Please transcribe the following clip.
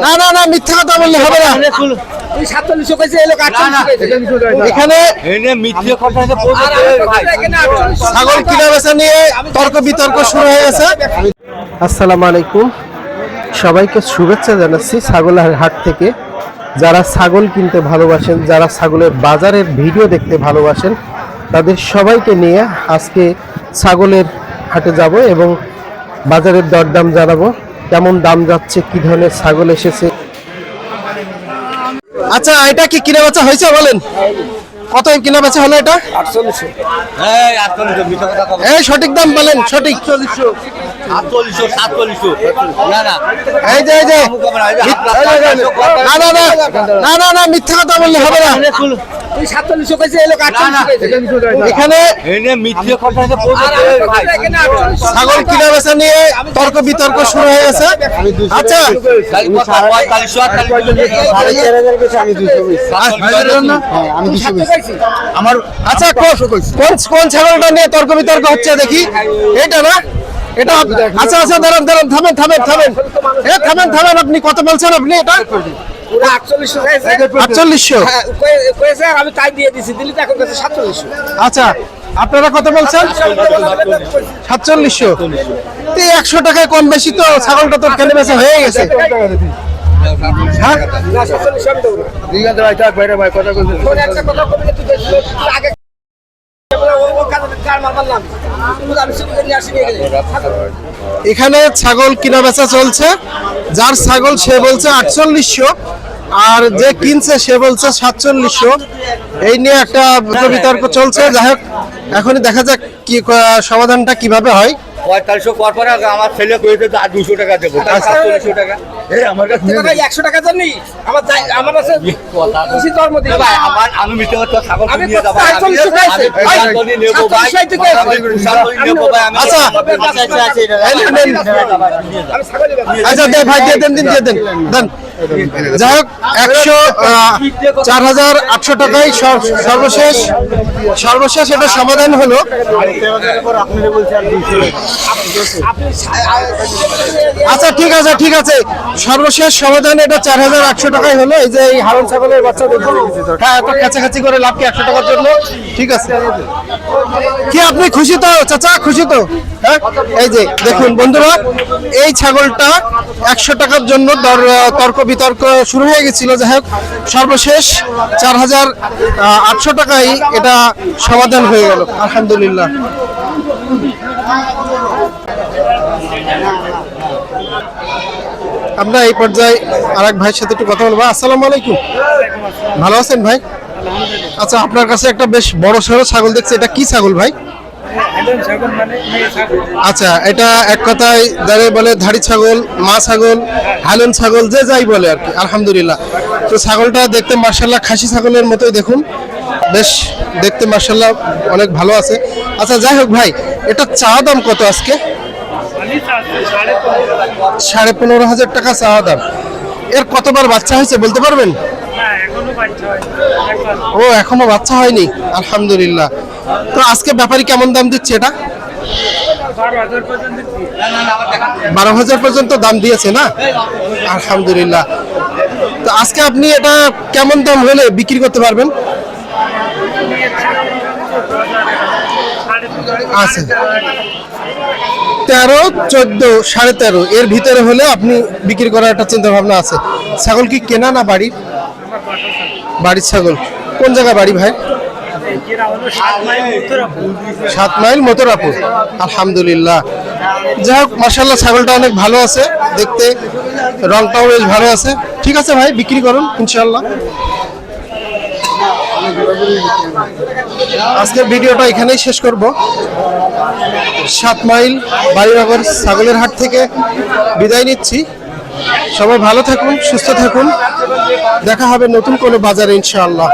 না না না মিথ্যা কথা বললে হবে না। এখানে ছাগল কিনা বেচা নিয়ে তর্ক বিতর্ক শুরু হয়ে গেছে। আসসালামু আলাইকুম, সবাইকে শুভেচ্ছা জানাচ্ছি ছাগলের হাট থেকে। যারা ছাগল কিনতে ভালোবাসেন, যারা ছাগলের বাজারের ভিডিও দেখতে ভালোবাসেন, তাদের সবাইকে নিয়ে আজকে ছাগলের হাটে যাব এবং বাজারের দরদাম জানাবো, কেমন দাম যাচ্ছে, কি ধরনের ছাগল এসেছে। আচ্ছা, এটা কি কিনা বেচা হয়েছে বলেন? কত কিনা বেচা হলো এটা? 48। এই সঠিক দাম বলেন, সঠিক। 48। এই যে না না না না না না মিথ্যা কথা বললে হবে না। এখানে ছাগল কিনা বেচা নিয়ে তর্ক বিতর্ক শুরু হয়ে গেছে। আচ্ছা আমার আচ্ছা কোন ছাগলটা নিয়ে তর্ক বিতর্ক হচ্ছে দেখি? এটা না, এটা আচ্ছা আচ্ছা দাঁড়ান দাঁড়ান, থামেন থামেন থামেন, থামেন। আপনি কত বলছেন? আপনি এটা 4800 আমি তাই দিয়ে দিছি, দিল্লি এখন 4700। আচ্ছা, আপনারা কত বলছেন? 4700। 100 টাকায় কম বেশি তো ছাগলটা তো কেনে বেচা হয়ে গেছে। এখানে ছাগল কিনা বেচা চলছে। যার ছাগল সে বলছে 4800, আর যে কিনছে সে বলছে 4700। এই নিয়ে একটা বিতর্ক চলছে। যাই হোক, এখনই দেখা যাক কি সমাধানটা কিভাবে হয়। 4500 পর আমার ছেলে কইতে 200 টাকা দেবো, 4700 টাকা। আমার কাছে 100 টাকা জন্য আমার কাছে খুশি জন্ম দিই ভাই। আমি মিটে তো ছাগল নিয়ে যাব। আচ্ছা আচ্ছা দে ভাই, দিয়ে দেন দেন। যাই হোক, 4800 টাকায় সর্বশেষ এটা সমাধান হলো। আচ্ছা ঠিক আছে, সর্বশেষ সমাধান এটা 4800 টাকায় হলো। এই যে এই হারন ছাগলের বাচ্চা দেখুন, হ্যাঁ এত কাছাকাছি করে লাভ কি 100 টাকার জন্য? ঠিক আছে, কি আপনি খুশি তো চাচা? খুশি তো? হ্যাঁ, এই যে দেখুন বন্ধুরা, এই ছাগলটা 100 টাকার জন্য তর্ক বিতর্ক শুরু হয়ে গেছিল। যাই হোক, সর্বশেষ 4800 টাকায় এটা সমাধান হয়ে গেল, আলহামদুলিল্লাহ। আমরা এই পর্যায়ে আরেক ভাইয়ের সাথে একটু কথা বলবো। আসসালামু আলাইকুম, ভালো আছেন ভাই? আচ্ছা, আপনার কাছে একটা বেশ বড় সড়ো ছাগল দেখছি, এটা কি ছাগল ভাই? আচ্ছা, এটা এক কথায় দাঁড়িয়ে বলে ধাড়ি ছাগল, মা ছাগল, হালন ছাগল, যে যাই বলে আর কি, আলহামদুলিল্লাহ। তো ছাগলটা দেখতে মার্শাল্লাহ খাসি ছাগলের মতোই, দেখুন বেশ দেখতে মার্শাল্লাহ অনেক ভালো আছে। আচ্ছা যাই হোক ভাই, এটা চাওয়া দাম কত আজকে? 15,500 টাকা চাওয়া দাম। এর কতবার বাচ্চা হয়েছে বলতে পারবেন? ও এখনো বাচ্চা হয়নি, আলহামদুলিল্লাহ। তো আজকে ব্যাপারী কেমন দাম দিচ্ছে এটা? 12,000 পর্যন্ত দাম দিয়েছে না, আলহামদুলিল্লাহ। তো আজকে আপনি এটা কেমন দাম হলে বিক্রি করতে পারবেন? আচ্ছা, 13, 14, 13.5 এর ভিতরে হলে আপনি বিক্রি করার একটা চিন্তা ভাবনা আছে। ছাগল কি কেনা না বাড়ির? বাড়ির ছাগল। কোন জায়গা বাড়ি ভাই? 7 মাইল মথুরাপুর, আলহামদুলিল্লাহ। যাই হোক, মাশাআল্লাহ ছাগলটা অনেক ভালো আছে দেখতে, রংটাও বেশ ভালো আছে। ঠিক আছে ভাই, বিক্রি করুন ইনশাআল্লাহ। আজকের ভিডিওটা এখানেই শেষ করব। 7 মাইল বাড়িনগর ছাগলের হাট থেকে বিদায় নিচ্ছি। সবাই ভালো থাকুন, সুস্থ থাকুন, দেখা হবে নতুন কোনো বাজারে ইনশাআল্লাহ।